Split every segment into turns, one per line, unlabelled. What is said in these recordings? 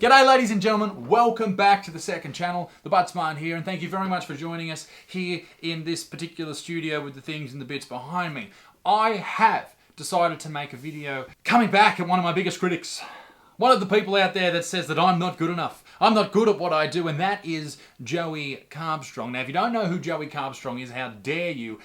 G'day ladies and gentlemen, welcome back to the second channel. The Buttsman here, and thank you very much for joining us here in this particular studio with the things and the bits behind me. I have decided to make a video coming back at one of my biggest critics. One of the people out there that says that I'm not good enough. I'm not good at what I do, and that is Joey Carbstrong. Now, if you don't know who Joey Carbstrong is, how dare you?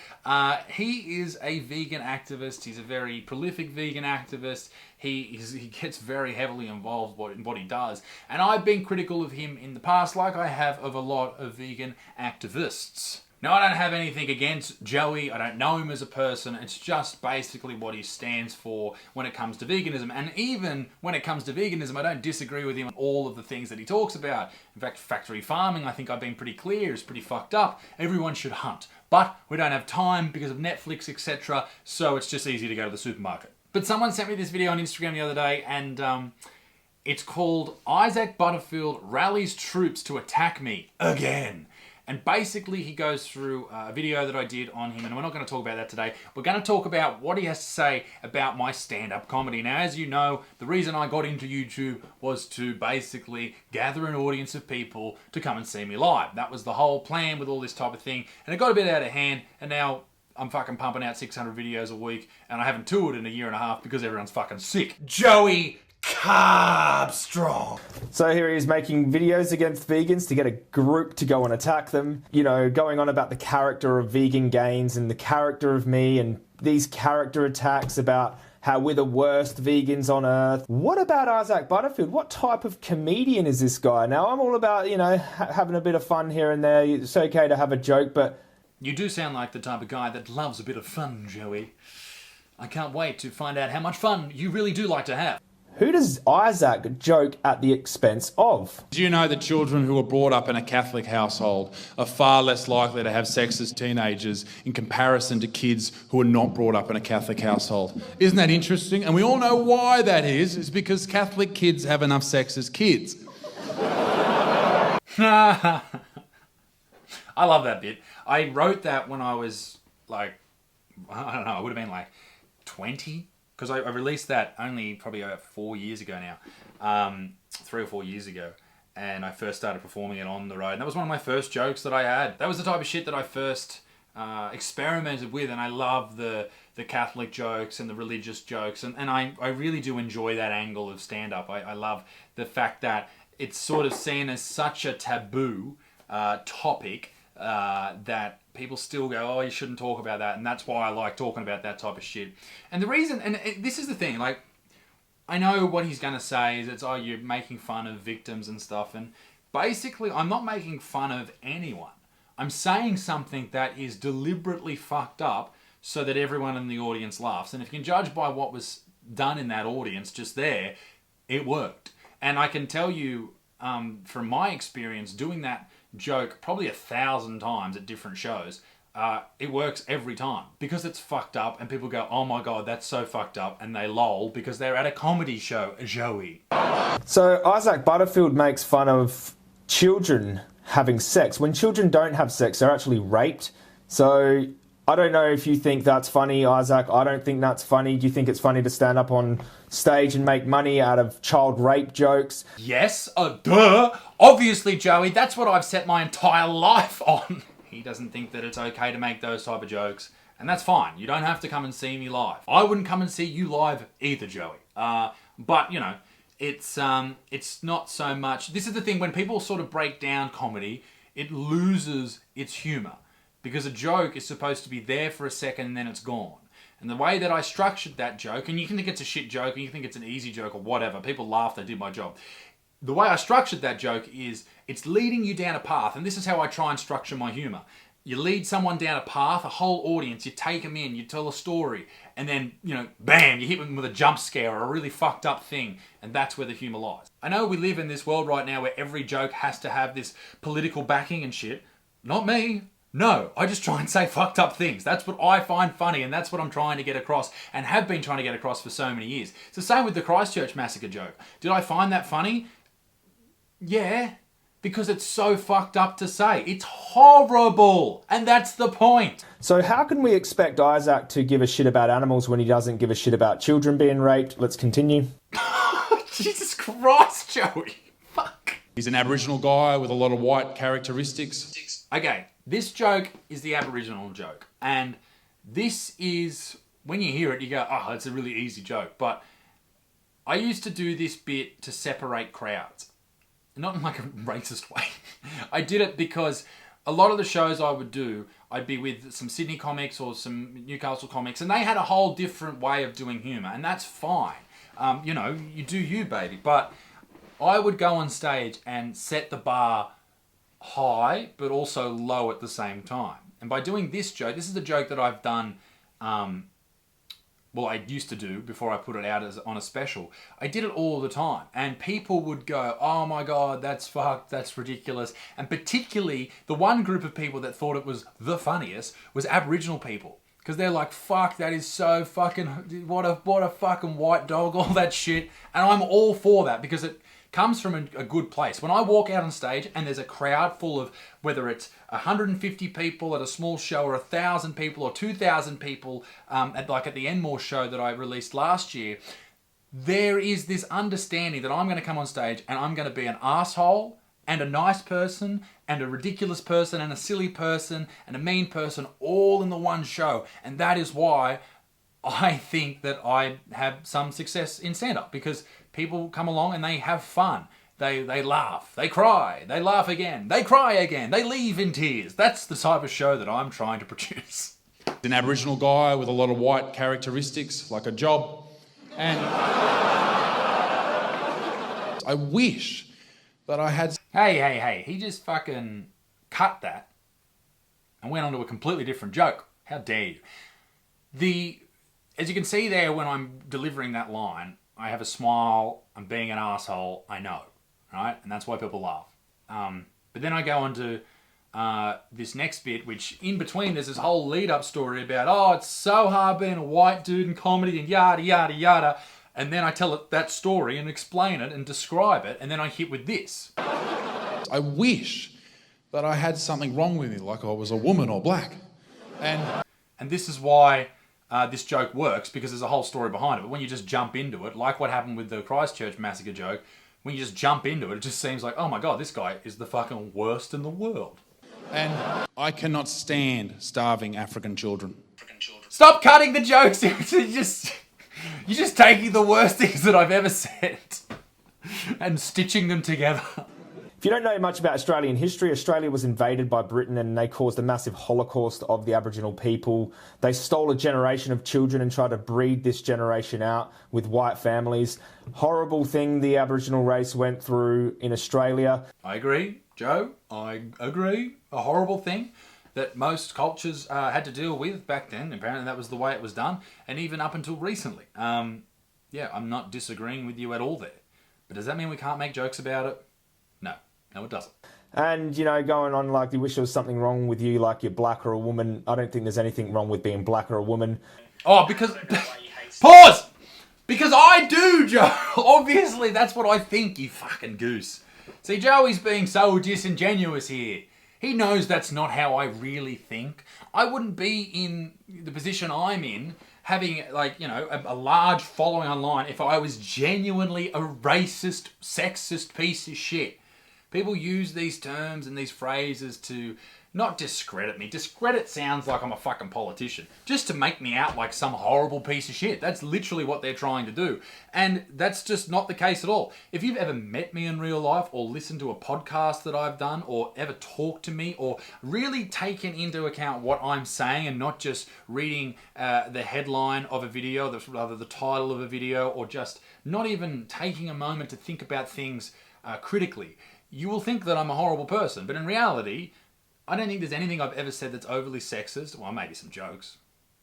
He is a vegan activist. He's a very prolific vegan activist. He gets very heavily involved in what he does. And I've been critical of him in the past, like I have of a lot of vegan activists. Now, I don't have anything against Joey. I don't know him as a person. It's just basically what he stands for when it comes to veganism. And even when it comes to veganism, I don't disagree with him on all of the things that he talks about. In fact, factory farming, I think I've been pretty clear, is pretty fucked up. Everyone should hunt. But we don't have time because of Netflix, etc. So it's just easy to go to the supermarket. But someone sent me this video on Instagram the other day, and it's called Isaac Butterfield Rallies Troops to Attack Me Again. And basically he goes through a video that I did on him, and we're not going to talk about that today. We're going to talk about what he has to say about my stand-up comedy. Now, as you know, the reason I got into YouTube was to basically gather an audience of people to come and see me live. That was the whole plan with all this type of thing. And it got a bit out of hand, and now I'm fucking pumping out 600 videos a week, and I haven't toured in a year and a half because everyone's fucking sick. Joey Carbstrong.
So here he is making videos against vegans to get a group to go and attack them. You know, going on about the character of vegan gains and the character of me and these character attacks about how we're the worst vegans on earth. What about Isaac Butterfield? What type of comedian is this guy? Now, I'm all about, you know, having a bit of fun here and there. It's okay to have a joke, but
you do sound like the type of guy that loves a bit of fun, Joey. I can't wait to find out how much fun you really do like to have.
who does Isaac joke at the expense of?
Do you know that children who are brought up in a Catholic household are far less likely to have sex as teenagers in comparison to kids who are not brought up in a Catholic household? Isn't that interesting? And we all know why that is because Catholic kids have enough sex as kids.
I love that bit. I wrote that when I was like, I don't know, I would have been like 20, because I released that only probably 4 years ago now, 3 or 4 years ago, and I first started performing it on the road. And that was one of my first jokes that I had. That was the type of shit that I first experimented with, and I love the Catholic jokes and the religious jokes, and I really do enjoy that angle of stand-up. I love the fact that it's sort of seen as such a taboo topic that people still go, oh, you shouldn't talk about that, and that's why I like talking about that type of shit. And the reason, and this is the thing, like, I know what he's going to say is it's, oh, you're making fun of victims and stuff, and basically I'm not making fun of anyone. I'm saying something that is deliberately fucked up so that everyone in the audience laughs, and if you can judge by what was done in that audience just there, it worked. And I can tell you from my experience doing that joke probably 1,000 times at different shows, it works every time because it's fucked up and people go, oh my god, that's so fucked up, and they lol because they're at a comedy show. Joey.
So Isaac Butterfield makes fun of children having sex. When children don't have sex, they're actually raped. So I don't know if you think that's funny, Isaac. I don't think that's funny. Do you think it's funny to stand up on stage and make money out of child rape jokes?
Yes, duh. Obviously, Joey, that's what I've set my entire life on. He doesn't think that it's okay to make those type of jokes, and that's fine. You don't have to come and see me live. I wouldn't come and see you live either, Joey. But, you know, it's not so much. This is the thing, when people sort of break down comedy, it loses its humour. Because a joke is supposed to be there for a second and then it's gone. And the way that I structured that joke, and you can think it's a shit joke, and you think it's an easy joke or whatever, people laughed, I did my job. The way I structured that joke is, it's leading you down a path, and this is how I try and structure my humour. You lead someone down a path, a whole audience, you take them in, you tell a story, and then, you know, bam, you hit them with a jump scare or a really fucked up thing, and that's where the humour lies. I know we live in this world right now where every joke has to have this political backing and shit. Not me. No, I just try and say fucked up things. That's what I find funny, and that's what I'm trying to get across and have been trying to get across for so many years. It's the same with the Christchurch massacre joke. Did I find that funny? Yeah, because it's so fucked up to say. It's horrible, and that's the point.
So how can we expect Isaac to give a shit about animals when he doesn't give a shit about children being raped? Let's continue.
Jesus Christ, Joey.
He's an Aboriginal guy with a lot of white characteristics.
Okay, this joke is the Aboriginal joke. And this is, when you hear it, you go, oh, it's a really easy joke. But I used to do this bit to separate crowds. Not in like a racist way. I did it because a lot of the shows I would do, I'd be with some Sydney comics or some Newcastle comics, and they had a whole different way of doing humour, and that's fine. You know, you do you, baby. But I would go on stage and set the bar high, but also low at the same time. And by doing this joke, this is a joke that I've done, well, I used to do before I put it out on a special. I did it all the time. And people would go, oh my God, that's fucked, that's ridiculous. And particularly, the one group of people that thought it was the funniest was Aboriginal people. Because they're like, fuck, that is so fucking, what a fucking white dog, all that shit. And I'm all for that because it comes from a good place. When I walk out on stage and there's a crowd full of, whether it's 150 people at a small show or 1,000 people or 2,000 people at the Enmore show that I released last year, there is this understanding that I'm going to come on stage and I'm going to be an asshole and a nice person and a ridiculous person and a silly person and a mean person all in the one show. And that is why I think that I have some success in stand-up, because people come along and they have fun. They laugh, they cry, they laugh again, they cry again, they leave in tears. That's the type of show that I'm trying to produce.
An Aboriginal guy with a lot of white characteristics, like a job. And I wish that I had...
Hey, he just fucking cut that and went on to a completely different joke. How dare you? As you can see there, when I'm delivering that line, I have a smile, I'm being an asshole, I know, right? And that's why people laugh. But then I go on to this next bit, which in between there's this whole lead-up story about, oh, it's so hard being a white dude in comedy and yada, yada, yada. And then I tell it that story and explain it and describe it, and then I hit with this.
I wish that I had something wrong with me, like I was a woman or black.
And this is why this joke works, because there's a whole story behind it. But when you just jump into it, like what happened with the Christchurch massacre joke, when you just jump into it, it just seems like, oh my God, this guy is the fucking worst in the world.
And I cannot stand starving African children.
Stop cutting the jokes. You're just taking the worst things that I've ever said and stitching them together.
If you don't know much about Australian history, Australia was invaded by Britain and they caused a massive holocaust of the Aboriginal people. They stole a generation of children and tried to breed this generation out with white families. Horrible thing the Aboriginal race went through in Australia.
I agree, Joe. I agree. A horrible thing that most cultures had to deal with back then. Apparently that was the way it was done, and even up until recently. Yeah, I'm not disagreeing with you at all there. But does that mean we can't make jokes about it? No, it doesn't.
And, you know, going on like you wish there was something wrong with you, like you're black or a woman. I don't think there's anything wrong with being black or a woman.
Oh, because... Pause! Because I do, Joe! Obviously, that's what I think, you fucking goose. See, Joey's being so disingenuous here. He knows that's not how I really think. I wouldn't be in the position I'm in, having, like, you know, a large following online if I was genuinely a racist, sexist piece of shit. People use these terms and these phrases to not discredit me. Discredit sounds like I'm a fucking politician. Just to make me out like some horrible piece of shit. That's literally what they're trying to do. And that's just not the case at all. If you've ever met me in real life or listened to a podcast that I've done or ever talked to me or really taken into account what I'm saying and not just reading the headline of a video, rather the title of a video, or just not even taking a moment to think about things critically, you will think that I'm a horrible person. But in reality, I don't think there's anything I've ever said that's overly sexist. Well, maybe some jokes.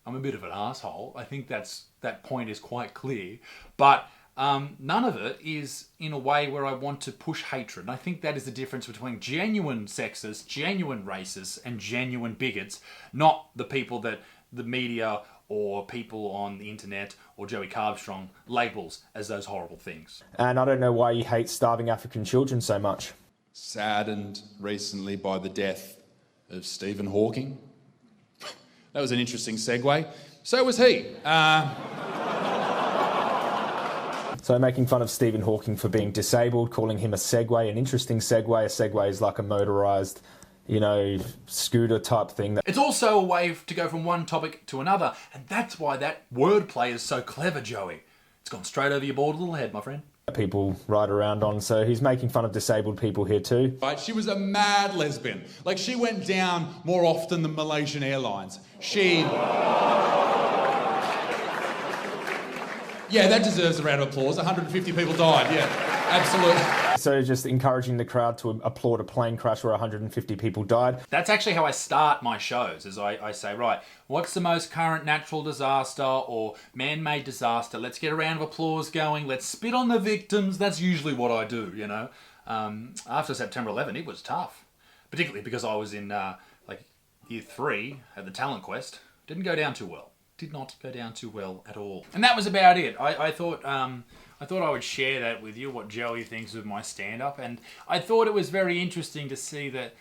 I'm a bit of an asshole. I think that point is quite clear. But none of it is in a way where I want to push hatred. And I think that is the difference between genuine sexists, genuine racists, and genuine bigots, not the people that the media or people on the internet or Joey Carbstrong labels as those horrible things.
And I don't know why you hate starving African children so much.
Saddened recently by the death of Stephen Hawking. That was an interesting segue. So was he.
So making fun of Stephen Hawking for being disabled, calling him a Segway, an interesting Segway. A Segway is like a motorised, you know, scooter type thing.
It's also a way to go from one topic to another, and that's why that wordplay is so clever, Joey. It's gone straight over your bald little head, my friend.
People ride around on, so he's making fun of disabled people here too.
Right? She was a mad lesbian. Like, she went down more often than Malaysian Airlines. Yeah, that deserves a round of applause. 150 people died, yeah, absolutely.
So just encouraging the crowd to applaud a plane crash where 150 people died.
That's actually how I start my shows, is I say, right, what's the most current natural disaster or man-made disaster? Let's get a round of applause going. Let's spit on the victims. That's usually what I do, you know. After September 11, it was tough, particularly because I was in like year 3 at the Talent Quest. Didn't go down too well. Did not go down too well at all. And that was about it. I thought I would share that with you, what Joey thinks of my stand-up, and I thought it was very interesting to see that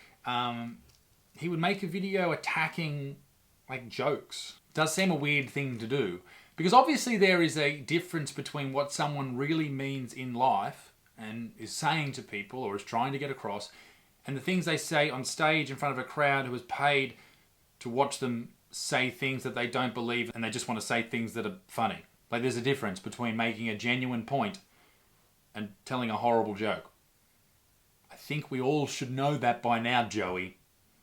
he would make a video attacking like jokes. It does seem a weird thing to do, because obviously there is a difference between what someone really means in life and is saying to people or is trying to get across, and the things they say on stage in front of a crowd who is paid to watch them say things that they don't believe, and they just want to say things that are funny. Like, there's a difference between making a genuine point and telling a horrible joke. I think we all should know that by now, Joey.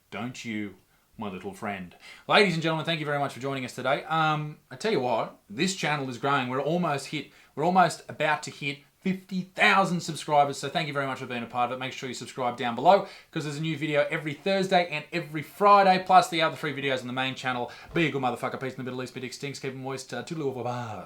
Don't you, my little friend? Ladies and gentlemen, thank you very much for joining us today. I tell you what, this channel is growing. We're almost about to hit 50,000 subscribers, so thank you very much for being a part of it. Make sure you subscribe down below, because there's a new video every Thursday and every Friday, plus the other 3 videos on the main channel. Be a good motherfucker, peace in the Middle East, bit extinct, keep it moist, toodaloo, bye-bye.